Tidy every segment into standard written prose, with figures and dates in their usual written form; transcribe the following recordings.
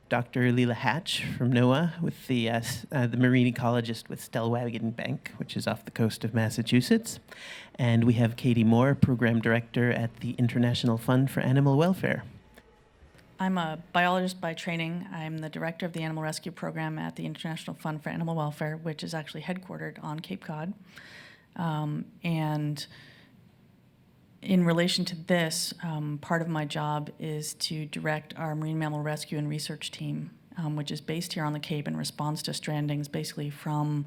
Dr. Leela Hatch from NOAA with the marine ecologist with Stellwagen Bank, which is off the coast of Massachusetts. And we have Katie Moore, Program Director at the International Fund for Animal Welfare. I'm a biologist by training. I'm the director of the Animal Rescue Program at the International Fund for Animal Welfare, which is actually headquartered on Cape Cod. And in relation to this, part of my job is to direct our marine mammal rescue and research team, which is based here on the Cape and responds to strandings basically from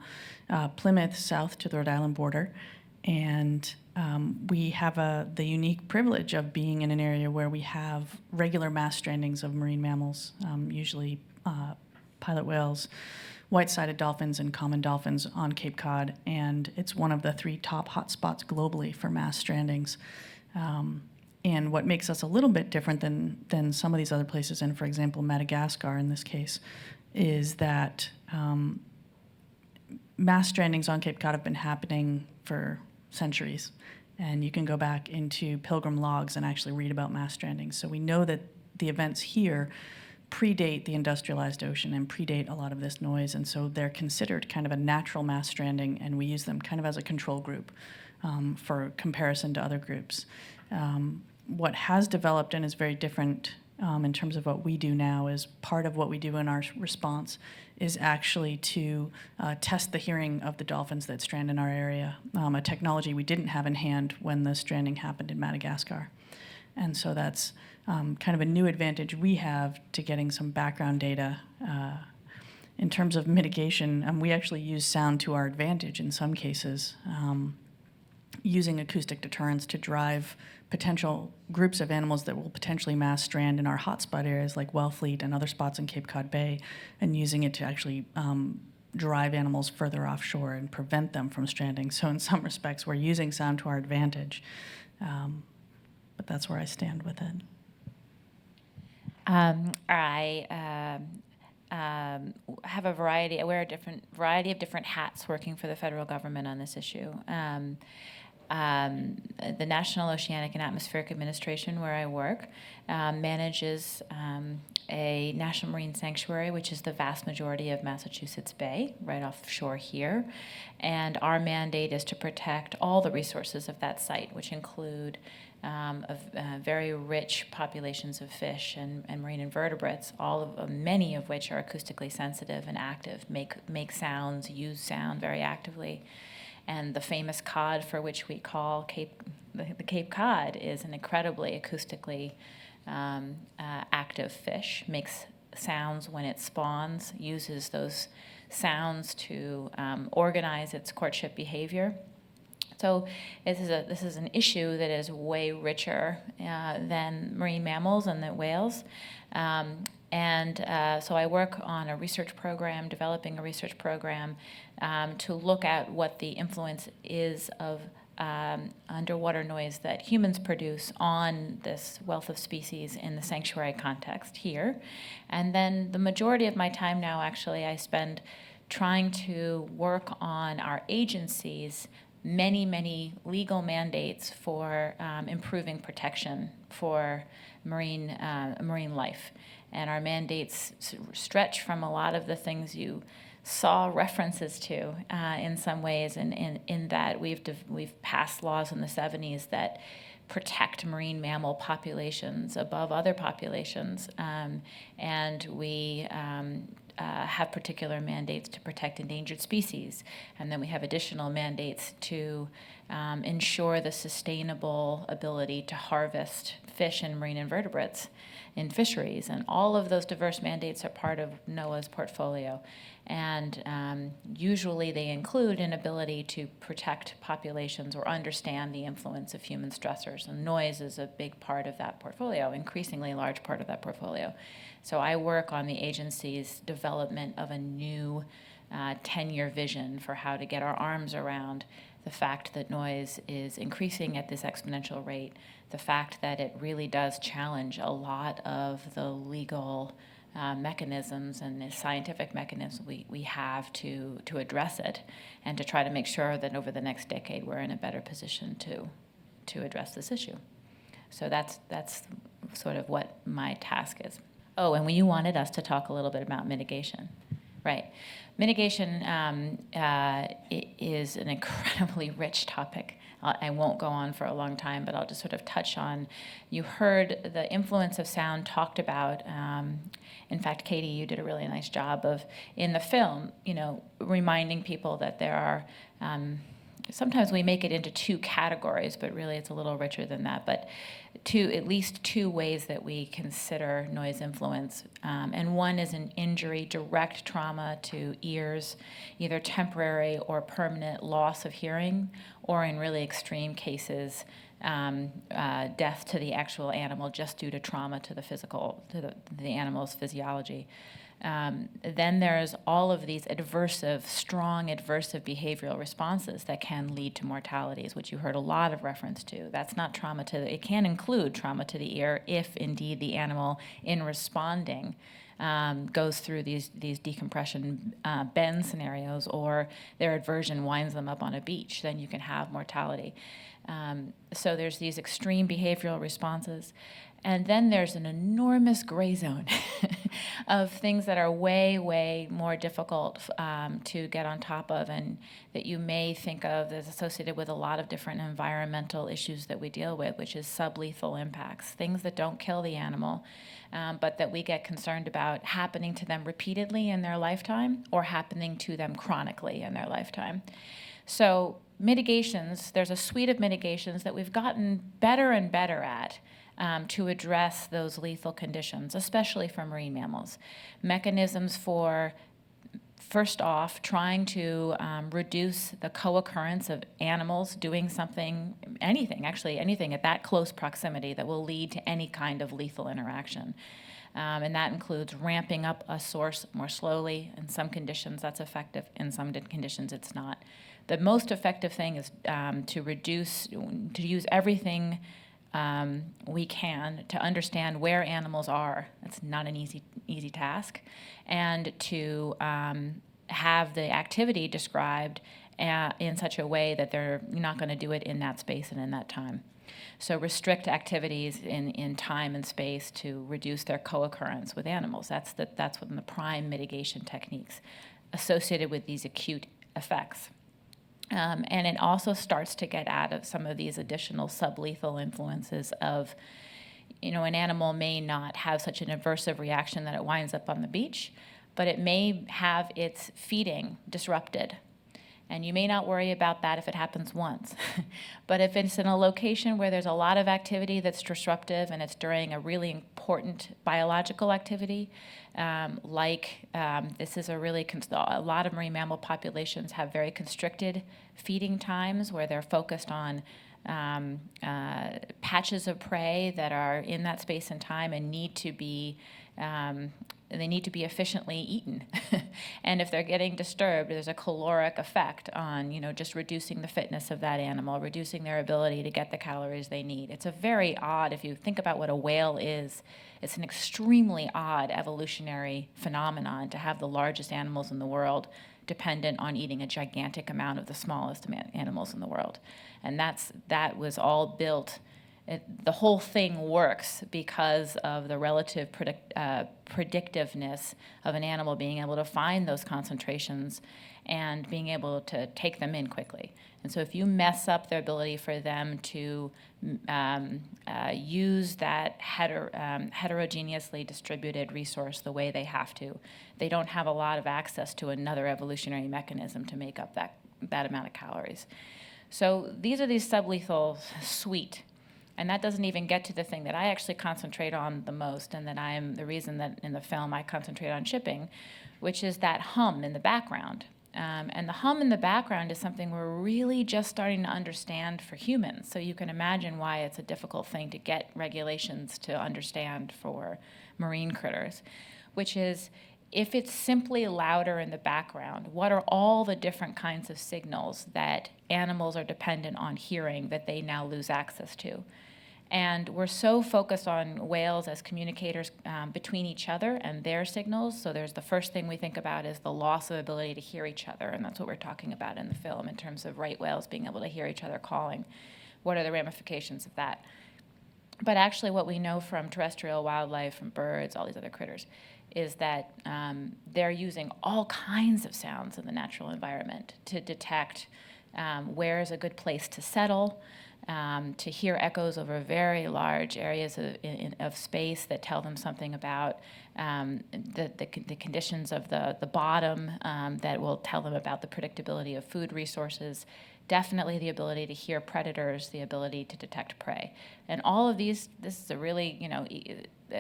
Plymouth south to the Rhode Island border. And we have the unique privilege of being in an area where we have regular mass strandings of marine mammals, usually pilot whales, white-sided dolphins, and common dolphins on Cape Cod. And it's one of the 3 top hotspots globally for mass strandings. And what makes us a little bit different than some of these other places, and for example, Madagascar in this case, is that mass strandings on Cape Cod have been happening for centuries. And you can go back into Pilgrim logs and actually read about mass strandings. So we know that the events here predate the industrialized ocean and predate a lot of this noise. And so they're considered kind of a natural mass stranding, and we use them kind of as a control group for comparison to other groups. What has developed and is very different in terms of what we do now is part of what we do in our response is actually to test the hearing of the dolphins that strand in our area, a technology we didn't have in hand when the stranding happened in Madagascar. And so that's kind of a new advantage we have to getting some background data. In terms of mitigation, we actually use sound to our advantage in some cases, using acoustic deterrence to drive potential groups of animals that will potentially mass strand in our hotspot areas like Wellfleet and other spots in Cape Cod Bay, and using it to actually drive animals further offshore and prevent them from stranding. So in some respects, we're using sound to our advantage, but that's where I stand with it. I have a variety, I wear a variety of different hats working for the federal government on this issue. The National Oceanic and Atmospheric Administration, where I work, manages a national marine sanctuary, which is the vast majority of Massachusetts Bay, right offshore here. And our mandate is to protect all the resources of that site, which include very rich populations of fish and marine invertebrates, many of which are acoustically sensitive and active, make sounds, use sound very actively. And the famous cod, for which we call the Cape Cod, is an incredibly acoustically active fish, makes sounds when it spawns, uses those sounds to organize its courtship behavior. So this is an issue that is way richer than marine mammals and than whales. So I work on a research program, developing a research program to look at what the influence is of underwater noise that humans produce on this wealth of species in the sanctuary context here. And then the majority of my time now, actually, I spend trying to work on our agencies' many legal mandates for improving protection for marine life. And our mandates stretch from a lot of the things you saw references to in some ways, in that we've passed laws in the 70s that protect marine mammal populations above other populations, and we have particular mandates to protect endangered species, and then we have additional mandates to ensure the sustainable ability to harvest fish and marine invertebrates in fisheries. And all of those diverse mandates are part of NOAA's portfolio. And usually they include an ability to protect populations or understand the influence of human stressors. And noise is a big part of that portfolio, increasingly large part of that portfolio. So I work on the agency's development of a new 10-year vision for how to get our arms around the fact that noise is increasing at this exponential rate, the fact that it really does challenge a lot of the legal mechanisms and the scientific mechanisms we have to address it, and to try to make sure that over the next decade we're in a better position to address this issue. So that's sort of what my task is. Oh, and you wanted us to talk a little bit about mitigation. Right. Mitigation is an incredibly rich topic. I won't go on for a long time, but I'll just sort of touch on. You heard the influence of sound talked about. In fact, Katie, you did a really nice job of, in the film, reminding people that there are, sometimes we make it into two categories, but really it's a little richer than that. But at least two ways that we consider noise influence. And one is an injury, direct trauma to ears, either temporary or permanent loss of hearing, or in really extreme cases, death to the actual animal just due to trauma to the animal's physiology. Then there's all of these strong aversive behavioral responses that can lead to mortalities, which you heard a lot of reference to. That's not trauma it can include trauma to the ear if indeed the animal in responding goes through these decompression bend scenarios, or their aversion winds them up on a beach, then you can have mortality. So there's these extreme behavioral responses. And then there's an enormous gray zone of things that are way, way more difficult to get on top of, and that you may think of as associated with a lot of different environmental issues that we deal with, which is sublethal impacts, things that don't kill the animal, but that we get concerned about happening to them repeatedly in their lifetime or happening to them chronically in their lifetime. So mitigations, there's a suite of mitigations that we've gotten better and better at to address those lethal conditions, especially for marine mammals. Mechanisms for, first off, trying to reduce the co-occurrence of animals doing something, anything at that close proximity that will lead to any kind of lethal interaction. And that includes ramping up a source more slowly. In some conditions, that's effective. In some conditions, it's not. The most effective thing is to use everything we can to understand where animals are. That's not an easy task. And to have the activity described in such a way that they're not going to do it in that space and in that time. So restrict activities in time and space to reduce their co-occurrence with animals. That's one of the prime mitigation techniques associated with these acute effects. And it also starts to get out of some of these additional sublethal influences of, an animal may not have such an aversive reaction that it winds up on the beach, but it may have its feeding disrupted. And you may not worry about that if it happens once. But if it's in a location where there's a lot of activity that's disruptive and it's during a really important biological activity, this is a lot of marine mammal populations have very constricted feeding times where they're focused on patches of prey that are in that space and time and need to be efficiently eaten. And if they're getting disturbed, there's a caloric effect on, just reducing the fitness of that animal, reducing their ability to get the calories they need. It's a very odd, if you think about what a whale is, it's an extremely odd evolutionary phenomenon to have the largest animals in the world dependent on eating a gigantic amount of the smallest animals in the world. And that was all built. The whole thing works because of the relative predictiveness of an animal being able to find those concentrations and being able to take them in quickly. And so if you mess up their ability for them to use that heterogeneously distributed resource the way they have to, they don't have a lot of access to another evolutionary mechanism to make up that amount of calories. So these are these sublethal suite. And that doesn't even get to the thing that I actually concentrate on the most, and that the reason that in the film I concentrate on shipping, which is that hum in the background. And the hum in the background is something we're really just starting to understand for humans. So you can imagine why it's a difficult thing to get regulations to understand for marine critters, which is if it's simply louder in the background, what are all the different kinds of signals that animals are dependent on hearing that they now lose access to? And we're so focused on whales as communicators between each other and their signals. So there's the first thing we think about is the loss of ability to hear each other. And that's what we're talking about in the film in terms of right whales being able to hear each other calling. What are the ramifications of that? But actually what we know from terrestrial wildlife, from birds, all these other critters, is that they're using all kinds of sounds in the natural environment to detect where is a good place to settle, to hear echoes over very large areas of space that tell them something about the conditions of the bottom, that will tell them about the predictability of food resources, definitely the ability to hear predators, the ability to detect prey. And all of these, this is a really,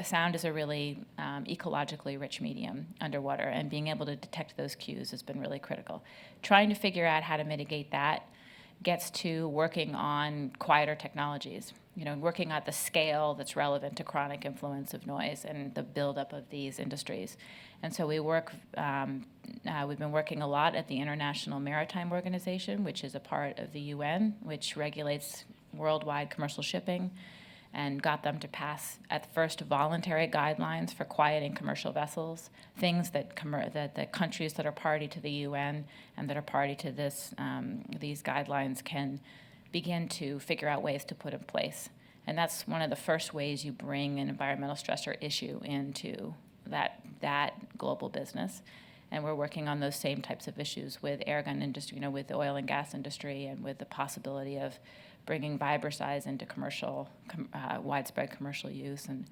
sound is a really ecologically rich medium underwater, and being able to detect those cues has been really critical. Trying to figure out how to mitigate that gets to working on quieter technologies, working at the scale that's relevant to chronic influence of noise and the buildup of these industries. And so we've been working a lot at the International Maritime Organization, which is a part of the UN, which regulates worldwide commercial shipping, and got them to pass at first voluntary guidelines for quieting commercial vessels, things that the countries that are party to the UN and that are party to these guidelines can begin to figure out ways to put in place. And that's one of the first ways you bring an environmental stressor issue into that global business. And we're working on those same types of issues with air gun industry, with the oil and gas industry, and with the possibility of bringing vibricides into widespread commercial use. And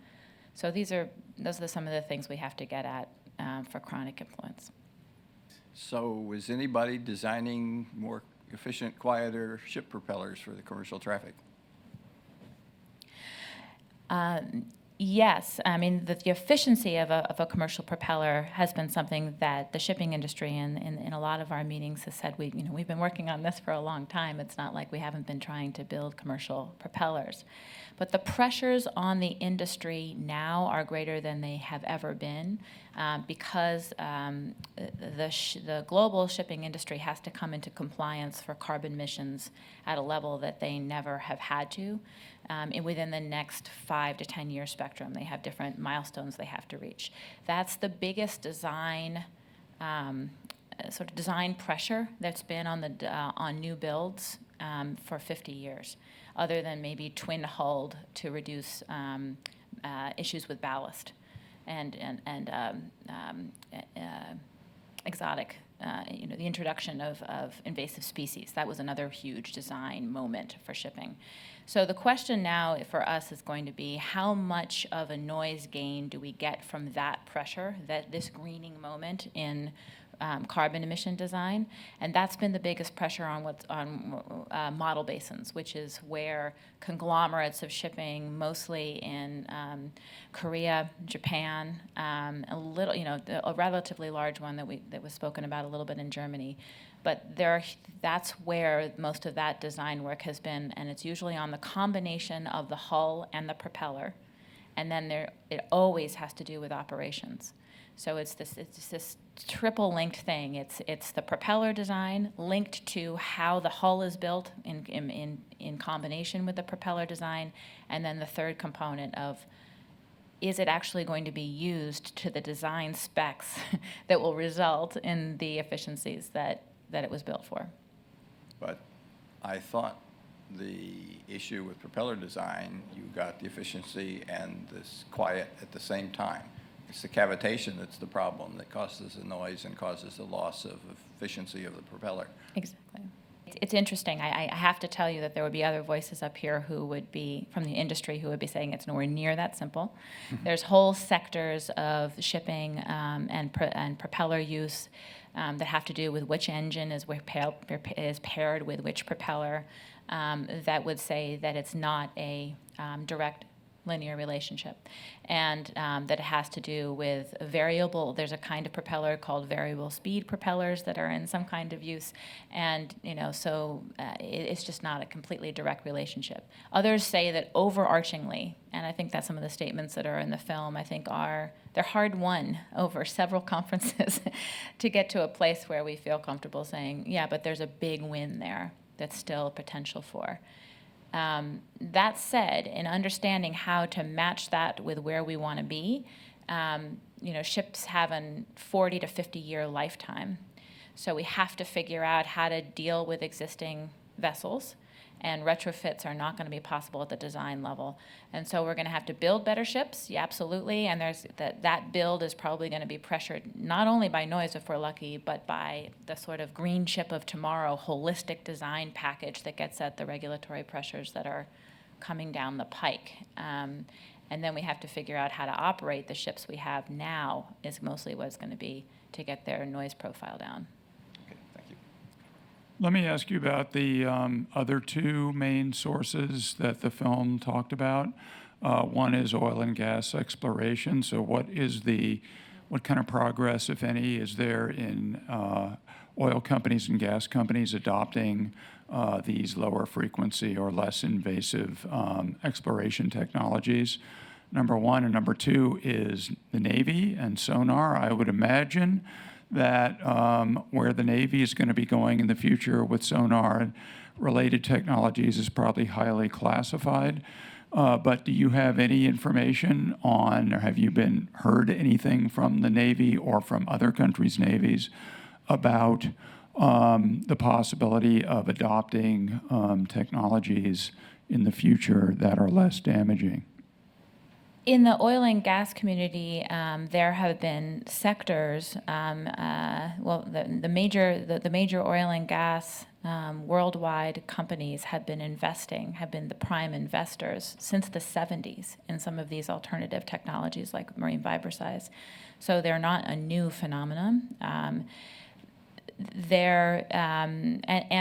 so those are some of the things we have to get at for chronic influence. So is anybody designing more efficient, quieter ship propellers for the commercial traffic? Yes, I mean the efficiency of a commercial propeller has been something that the shipping industry in a lot of our meetings has said we've been working on this for a long time. It's not like we haven't been trying to build commercial propellers, but the pressures on the industry now are greater than they have ever been because the global shipping industry has to come into compliance for carbon emissions at a level that they never have had to. Within the next 5 to 10 year spectrum, they have different milestones they have to reach. That's the biggest design pressure that's been on new builds for 50 years, other than maybe twin-hulled to reduce issues with ballast and exotic. The introduction of invasive species. That was another huge design moment for shipping. So the question now for us is going to be how much of a noise gain do we get from that pressure, this greening moment in carbon emission design? And that's been the biggest pressure on model basins, which is where conglomerates of shipping, mostly in Korea, Japan, a relatively large one that was spoken about a little bit in Germany. But that's where most of that design work has been, and it's usually on the combination of the hull and the propeller, and then it always has to do with operations. So it's this triple linked thing. It's the propeller design linked to how the hull is built in combination with the propeller design, and then the third component of, is it actually going to be used to the design specs that will result in the efficiencies that it was built for? But I thought the issue with propeller design, you got the efficiency and this quiet at the same time. It's the cavitation that's the problem that causes the noise and causes the loss of efficiency of the propeller. Exactly. It's interesting. I have to tell you that there would be other voices up here who would be from the industry who would be saying it's nowhere near that simple. There's whole sectors of shipping and propeller use that have to do with which engine is paired with which propeller, that would say that it's not a direct linear relationship, and that it has to do with there's a kind of propeller called variable speed propellers that are in some kind of use, and so it's just not a completely direct relationship. Others say that overarchingly, and I think that some of the statements that are in the film I think they're hard won over several conferences to get to a place where we feel comfortable saying, yeah, but there's a big win there that's still potential for. That said, in understanding how to match that with where we want to be, ships have a 40 to 50 year lifetime. So we have to figure out how to deal with existing vessels and retrofits are not going to be possible at the design level. And so we're going to have to build better ships, yeah, absolutely, and there's that build is probably going to be pressured not only by noise if we're lucky, but by the sort of green ship of tomorrow holistic design package that gets at the regulatory pressures that are coming down the pike. And then we have to figure out how to operate the ships we have now is mostly what it's going to be to get their noise profile down. Okay, thank you. Let me ask you about the other two main sources that the film talked about. One is oil and gas exploration. So what kind of progress, if any, is there in oil companies and gas companies adopting these lower frequency or less invasive exploration technologies? Number one. And number two is the Navy and sonar. I would imagine that where the Navy is going to be going in the future with sonar and related technologies is probably highly classified. But do you have any information on, or have you heard anything from the Navy or from other countries' navies about the possibility of adopting technologies in the future that are less damaging? In the oil and gas community, there have been sectors. The major oil and gas worldwide companies have been the prime investors since the 70s in some of these alternative technologies like marine fiber-size. So they're not a new phenomenon. And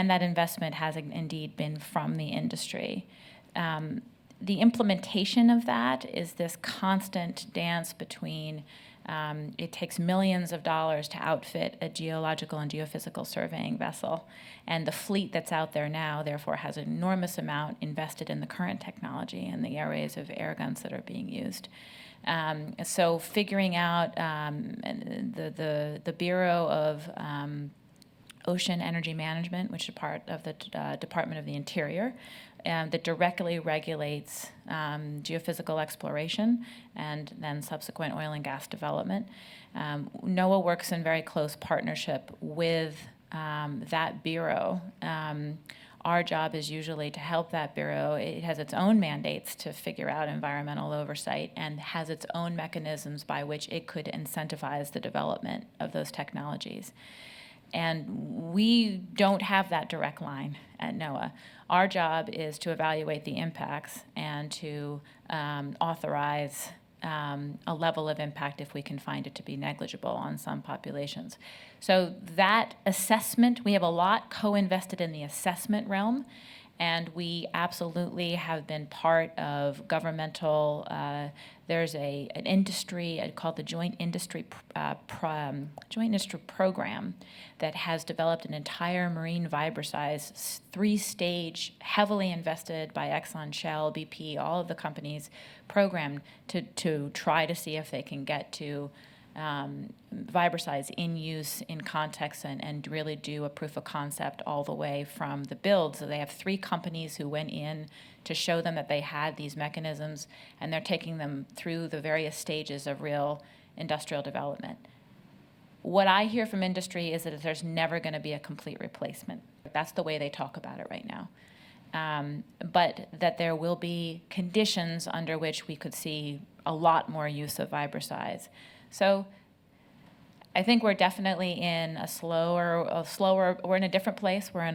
that investment has indeed been from the industry. The implementation of that is this constant dance between it takes millions of dollars to outfit a geological and geophysical surveying vessel, and the fleet that's out there now therefore has an enormous amount invested in the current technology and the arrays of air guns that are being used. So figuring out the Bureau of Ocean Energy Management, which is part of the Department of the Interior, that directly regulates geophysical exploration and then subsequent oil and gas development. NOAA works in very close partnership with that bureau. Our job is usually to help that bureau. It has its own mandates to figure out environmental oversight and has its own mechanisms by which it could incentivize the development of those technologies. And we don't have that direct line at NOAA. Our job is to evaluate the impacts and to authorize a level of impact if we can find it to be negligible on some populations. So that assessment, we have a lot co-invested in the assessment realm, and we absolutely have been part of governmental, there's an industry called the Joint Industry Program that has developed an entire marine fiber-size 3-stage, heavily invested by Exxon, Shell, BP, all of the companies, program to try to see if they can get to fiber-size in use in context and really do a proof of concept all the way from the build. So they have 3 companies who went in to show them that they had these mechanisms, and they're taking them through the various stages of real industrial development. What I hear from industry is that there's never going to be a complete replacement. That's the way they talk about it right now. But that there will be conditions under which we could see a lot more use of fiber-size. So I think we're definitely in a slower, we're in a different place. We're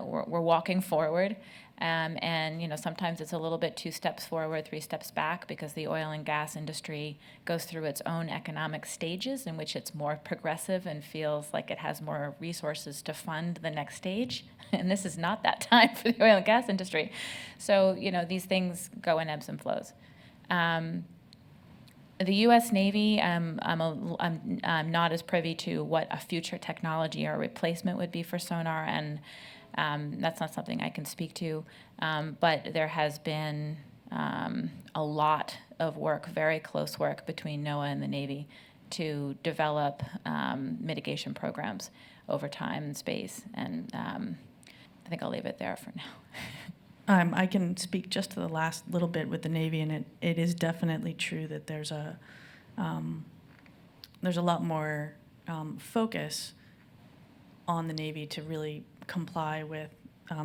we're walking forward. And sometimes it's a little bit 2 steps forward, 3 steps back, because the oil and gas industry goes through its own economic stages in which it's more progressive and feels like it has more resources to fund the next stage. And this is not that time for the oil and gas industry. So, these things go in ebbs and flows. The U.S. Navy, I'm not as privy to what a future technology or replacement would be for sonar, and that's not something I can speak to. But there has been a lot of work, very close work between NOAA and the Navy to develop mitigation programs over time and space. And I think I'll leave it there for now. I can speak just to the last little bit with the Navy, and it is definitely true that there's a lot more focus on the Navy to really comply with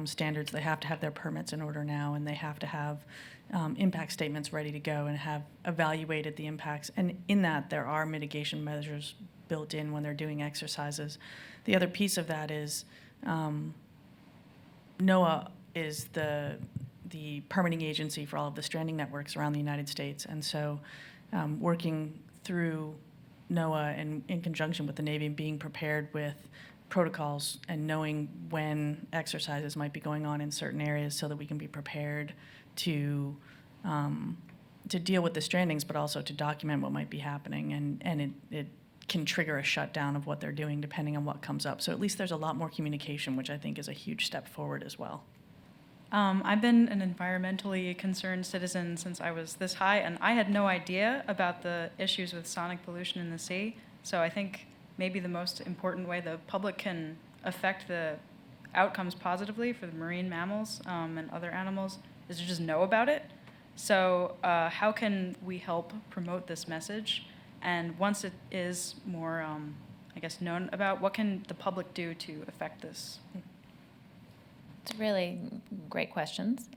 standards. They have to have their permits in order now, and they have to have impact statements ready to go and have evaluated the impacts. And in that, there are mitigation measures built in when they're doing exercises. The other piece of that is NOAA is the permitting agency for all of the stranding networks around the United States. And so working through NOAA and in conjunction with the Navy and being prepared with protocols and knowing when exercises might be going on in certain areas so that we can be prepared to deal with the strandings, but also to document what might be happening. And it can trigger a shutdown of what they're doing depending on what comes up. So at least there's a lot more communication, which I think is a huge step forward as well. I've been an environmentally concerned citizen since I was this high, and I had no idea about the issues with sonic pollution in the sea. So I think maybe the most important way the public can affect the outcomes positively for the marine mammals and other animals is to just know about it. So how can we help promote this message? And once it is more, I guess, known about, what can the public do to affect this? It's really great questions,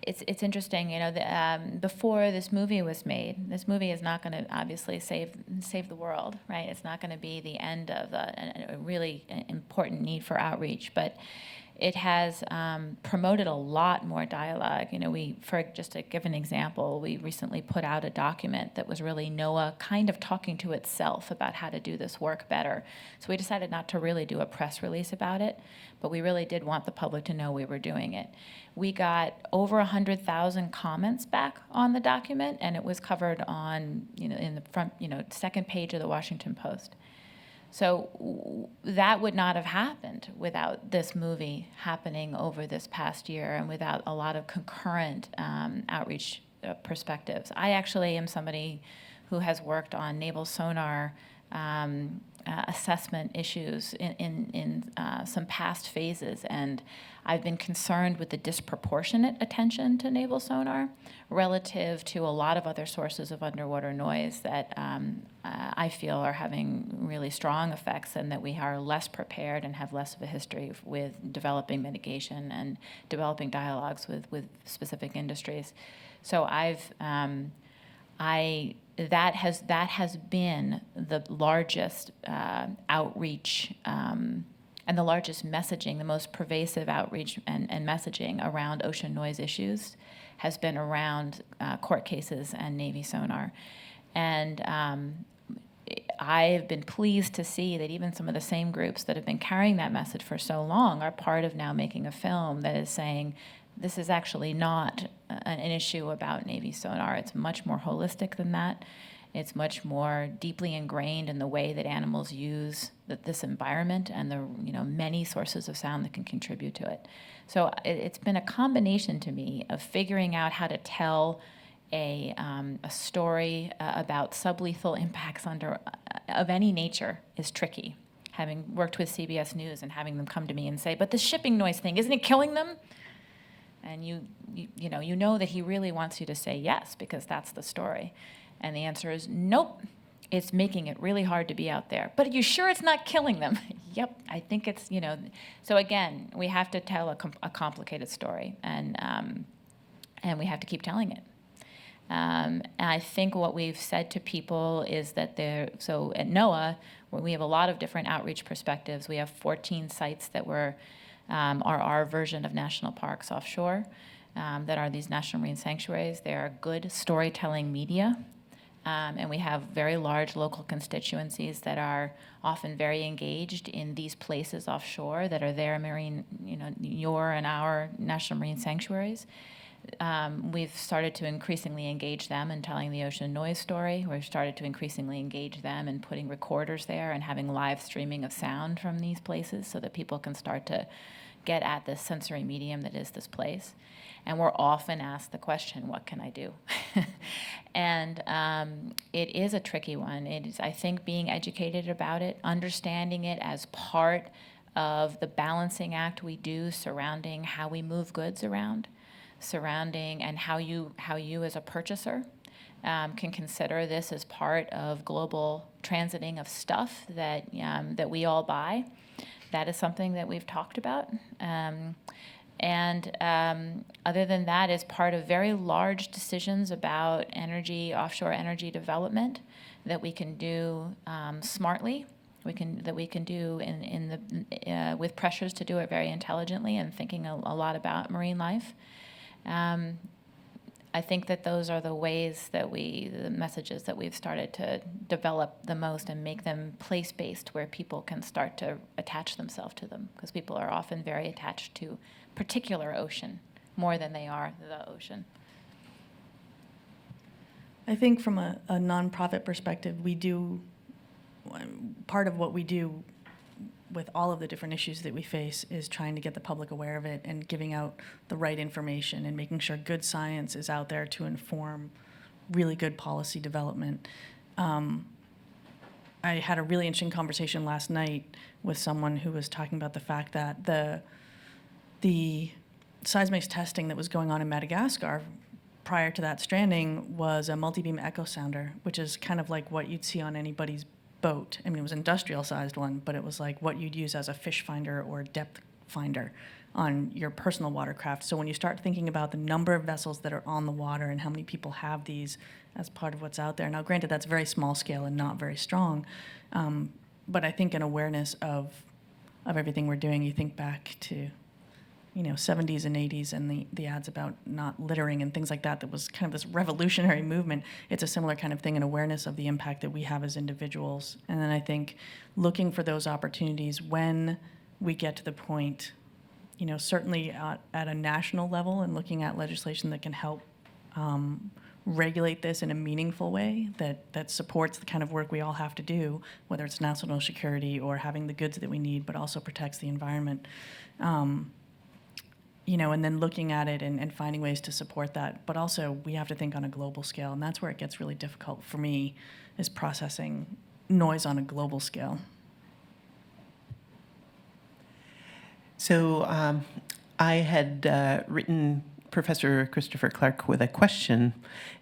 it's interesting. You know, before this movie was made, this movie is not going to obviously save the world, right? It's not going to be the end of a really important need for outreach, but it has promoted a lot more dialogue. You know, for just to give an example, we recently put out a document that was really NOAA kind of talking to itself about how to do this work better. So we decided not to really do a press release about it, but we really did want the public to know we were doing it. We got over 100,000 comments back on the document, and it was covered on, in the front, second page of the Washington Post. So that would not have happened without this movie happening over this past year and without a lot of concurrent outreach perspectives. I actually am somebody who has worked on naval sonar assessment issues in some past phases, and I've been concerned with the disproportionate attention to naval sonar relative to a lot of other sources of underwater noise that I feel are having really strong effects, and that we are less prepared and have less of a history with developing mitigation and developing dialogues with specific industries. So that has been the largest outreach and the largest messaging, the most pervasive outreach and messaging around ocean noise issues has been around court cases and Navy sonar. And I've been pleased to see that even some of the same groups that have been carrying that message for so long are part of now making a film that is saying, this is actually not an issue about Navy sonar. It's much more holistic than that. It's much more deeply ingrained in the way that animals use this environment and the many sources of sound that can contribute to it. So it's been a combination to me of figuring out how to tell a story about sublethal impacts of any nature is tricky. Having worked with CBS News and having them come to me and say, but the shipping noise thing, isn't it killing them? And you know that he really wants you to say yes, because that's the story. And the answer is nope. It's making it really hard to be out there. But are you sure it's not killing them? Yep, I think it's, So again, we have to tell a complicated story, and we have to keep telling it. And I think what we've said to people is that so at NOAA, where we have a lot of different outreach perspectives, we have 14 sites that are our version of national parks offshore, that are these national marine sanctuaries. They are good storytelling media. And we have very large local constituencies that are often very engaged in these places offshore that are their marine, your and our national marine sanctuaries. We've started to increasingly engage them in telling the ocean noise story. We've started to increasingly engage them in putting recorders there and having live streaming of sound from these places so that people can start to get at this sensory medium that is this place. And we're often asked the question, what can I do? And it is a tricky one. It is, I think, being educated about it, understanding it as part of the balancing act we do surrounding how we move goods around, surrounding and how you as a purchaser can consider this as part of global transiting of stuff that we all buy. That is something that we've talked about. Other than that, is part of very large decisions about energy, offshore energy development that we can do smartly. We can do with pressures to do it very intelligently and thinking a lot about marine life. I think that those are the ways that the messages that we've started to develop the most and make them place-based, where people can start to attach themselves to them, because people are often very attached to particular ocean more than they are the ocean. I think from a nonprofit perspective, we do, part of what we do with all of the different issues that we face is trying to get the public aware of it and giving out the right information and making sure good science is out there to inform really good policy development. I had a really interesting conversation last night with someone who was talking about the fact that the seismic testing that was going on in Madagascar prior to that stranding was a multi-beam echo sounder, which is kind of like what you'd see on anybody's boat. I mean, it was an industrial-sized one, but it was like what you'd use as a fish finder or depth finder on your personal watercraft. So when you start thinking about the number of vessels that are on the water and how many people have these as part of what's out there, now granted that's very small scale and not very strong, but I think an awareness of everything we're doing, you think back to 70s and 80s and the ads about not littering and things like that was kind of this revolutionary movement. It's a similar kind of thing, an awareness of the impact that we have as individuals. And then I think looking for those opportunities when we get to the point, certainly at a national level, and looking at legislation that can help regulate this in a meaningful way that supports the kind of work we all have to do, whether it's national security or having the goods that we need, but also protects the environment. And then looking at it and finding ways to support that. But also, we have to think on a global scale, and that's where it gets really difficult for me, is processing noise on a global scale. So I had written Professor Christopher Clark with a question,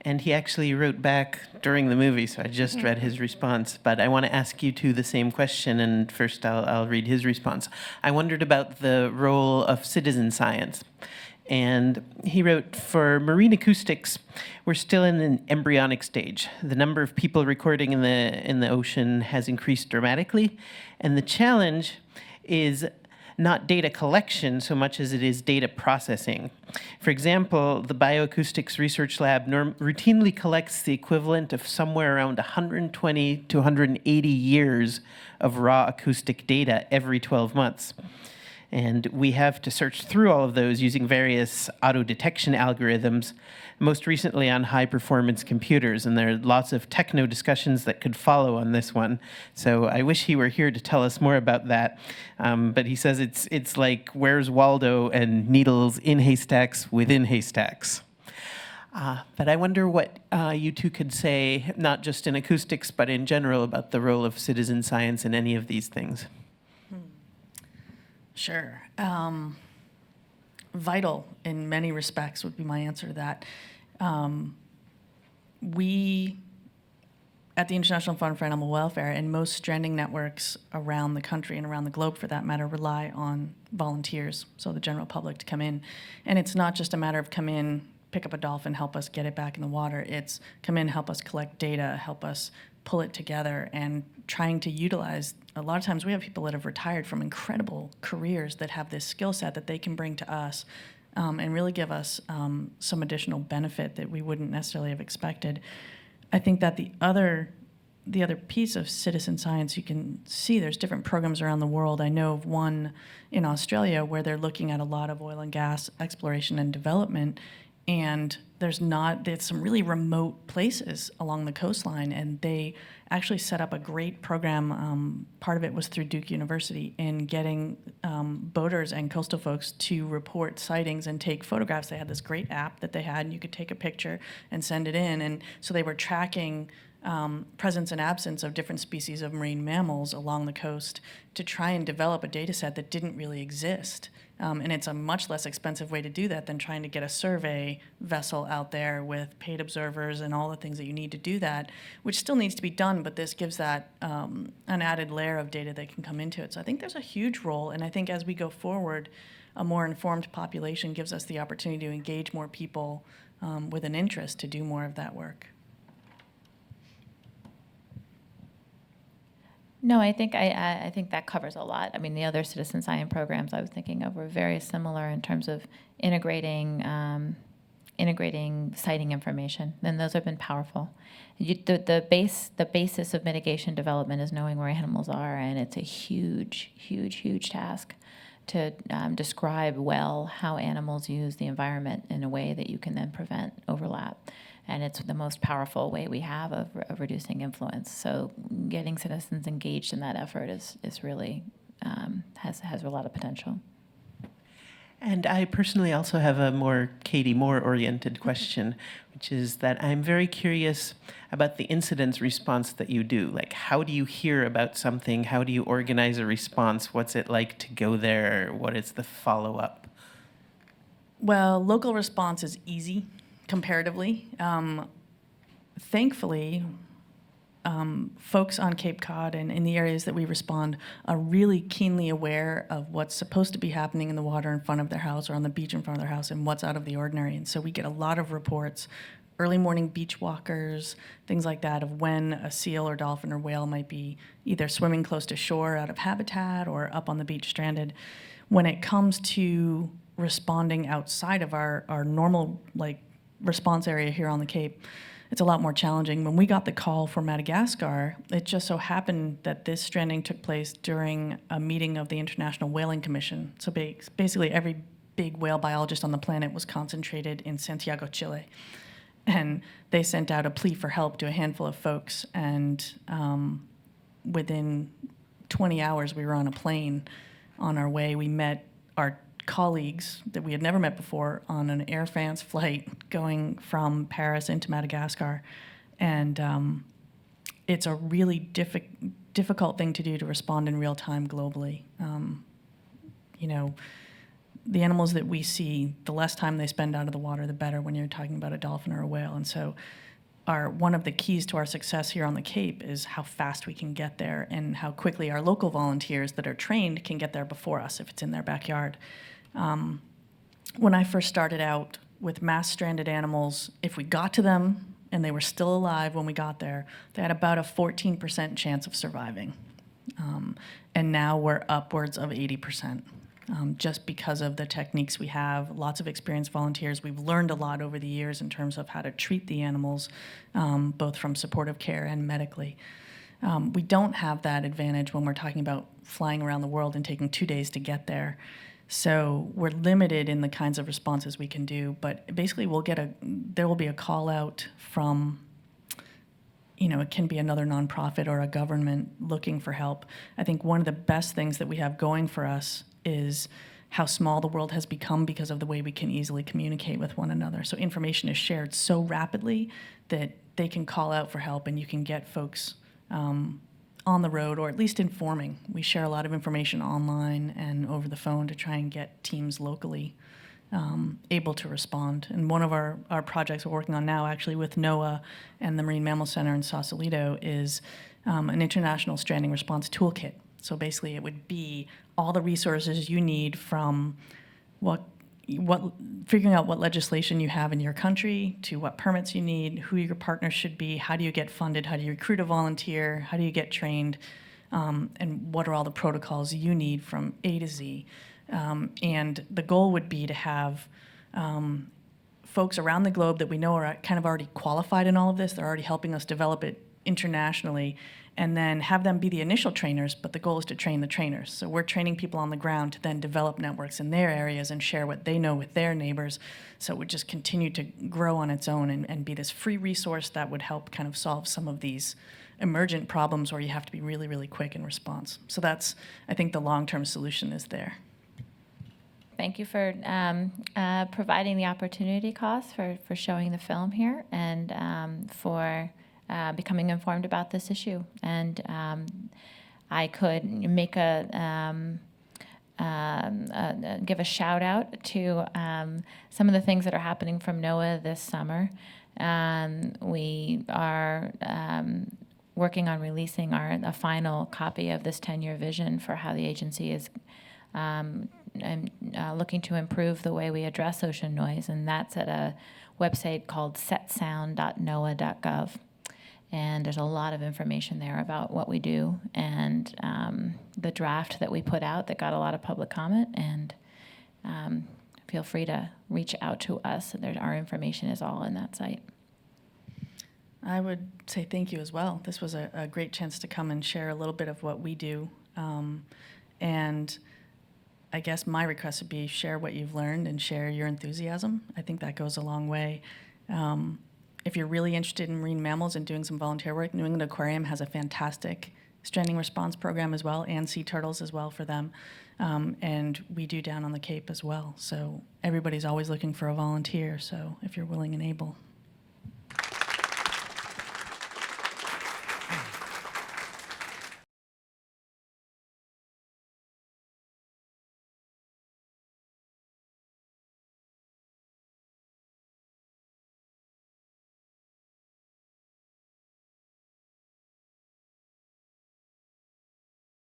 and he actually wrote back during the movie, so I just read his response. But I want to ask you two the same question, and first I'll read his response. I wondered about the role of citizen science. And he wrote, for marine acoustics, we're still in an embryonic stage. The number of people recording in the ocean has increased dramatically, and the challenge is not data collection so much as it is data processing. For example, the Bioacoustics Research Lab routinely collects the equivalent of somewhere around 120 to 180 years of raw acoustic data every 12 months. And we have to search through all of those using various auto-detection algorithms, most recently on high-performance computers. And there are lots of techno discussions that could follow on this one. So I wish he were here to tell us more about that. But he says it's like Where's Waldo and needles in haystacks within haystacks. But I wonder what you two could say, not just in acoustics, but in general, about the role of citizen science in any of these things. Sure. Vital in many respects would be my answer to that. We, at the International Fund for Animal Welfare, and most stranding networks around the country and around the globe, for that matter, rely on volunteers, so the general public, to come in. And it's not just a matter of come in, pick up a dolphin, help us get it back in the water. It's come in, help us collect data, help us pull it together, and trying to utilize. A lot of times we have people that have retired from incredible careers that have this skill set that they can bring to us and really give us some additional benefit that we wouldn't necessarily have expected. I think that the other piece of citizen science, you can see there's different programs around the world. I know of one in Australia where they're looking at a lot of oil and gas exploration and development, and there's some really remote places along the coastline, and they actually set up a great program. Part of it was through Duke University in getting boaters and coastal folks to report sightings and take photographs. They had this great app that they had, and you could take a picture and send it in. And so they were tracking presence and absence of different species of marine mammals along the coast to try and develop a data set that didn't really exist. And it's a much less expensive way to do that than trying to get a survey vessel out there with paid observers and all the things that you need to do that, which still needs to be done, but this gives that an added layer of data that can come into it. So I think there's a huge role, and I think as we go forward, a more informed population gives us the opportunity to engage more people with an interest to do more of that work. No, I think I think that covers a lot. I mean, the other citizen science programs I was thinking of were very similar in terms of integrating sighting information, and those have been powerful. The basis of mitigation development is knowing where animals are, and it's a huge task to describe well how animals use the environment in a way that you can then prevent overlap. And it's the most powerful way we have of reducing influence. So getting citizens engaged in that effort is really has a lot of potential. And I personally also have a more Katie Moore-oriented question, which is that I'm very curious about the incident response that you do. Like, how do you hear about something? How do you organize a response? What's it like to go there? What is the follow-up? Well, local response is easy comparatively. Thankfully, folks on Cape Cod and in the areas that we respond are really keenly aware of what's supposed to be happening in the water in front of their house or on the beach in front of their house and what's out of the ordinary. And so we get a lot of reports, early morning beach walkers, things like that, of when a seal or dolphin or whale might be either swimming close to shore out of habitat or up on the beach stranded. When it comes to responding outside of our normal response area here on the Cape, it's a lot more challenging. When we got the call for Madagascar, it just so happened that this stranding took place during a meeting of the International Whaling Commission. So basically every big whale biologist on the planet was concentrated in Santiago, Chile. And they sent out a plea for help to a handful of folks, and within 20 hours we were on a plane on our way. We met our colleagues that we had never met before on an Air France flight going from Paris into Madagascar. And it's a really difficult thing to do to respond in real time globally. The animals that we see, the less time they spend out of the water, the better when you're talking about a dolphin or a whale. And so one of the keys to our success here on the Cape is how fast we can get there and how quickly our local volunteers that are trained can get there before us if it's in their backyard. When I first started out with mass stranded animals, if we got to them and they were still alive when we got there, they had about a 14% chance of surviving. And now we're upwards of 80%. Just because of the techniques we have, lots of experienced volunteers. We've learned a lot over the years in terms of how to treat the animals, both from supportive care and medically. We don't have that advantage when we're talking about flying around the world and taking 2 days to get there. So we're limited in the kinds of responses we can do, but basically there will be a call out from, it can be another nonprofit or a government looking for help. I think one of the best things that we have going for us is how small the world has become because of the way we can easily communicate with one another. So information is shared so rapidly that they can call out for help and you can get folks on the road, or at least informing. We share a lot of information online and over the phone to try and get teams locally able to respond. And one of our projects we're working on now, actually with NOAA and the Marine Mammal Center in Sausalito, is an international stranding response toolkit. So basically it would be all the resources you need, from figuring out what legislation you have in your country, to what permits you need, who your partners should be, how do you get funded, how do you recruit a volunteer, how do you get trained, and what are all the protocols you need from A to Z. And the goal would be to have folks around the globe that we know are kind of already qualified in all of this, they're already helping us develop it internationally, and then have them be the initial trainers, but the goal is to train the trainers. So we're training people on the ground to then develop networks in their areas and share what they know with their neighbors. So it would just continue to grow on its own and be this free resource that would help kind of solve some of these emergent problems where you have to be really, really quick in response. So that's, I think, the long-term solution is there. Thank you for providing the opportunity cost for showing the film here, and for becoming informed about this issue. And I could make give a shout out to some of the things that are happening from NOAA this summer. We are working on releasing a final copy of this 10-year vision for how the agency is looking to improve the way we address ocean noise, and that's at a website called setsound.noaa.gov. And there's a lot of information there about what we do and the draft that we put out that got a lot of public comment. And feel free to reach out to us. Our information is all in that site. I would say thank you as well. This was a great chance to come and share a little bit of what we do. And I guess my request would be share what you've learned and share your enthusiasm. I think that goes a long way. If you're really interested in marine mammals and doing some volunteer work, New England Aquarium has a fantastic stranding response program as well, and sea turtles as well for them. And we do down on the Cape as well. So everybody's always looking for a volunteer, so if you're willing and able.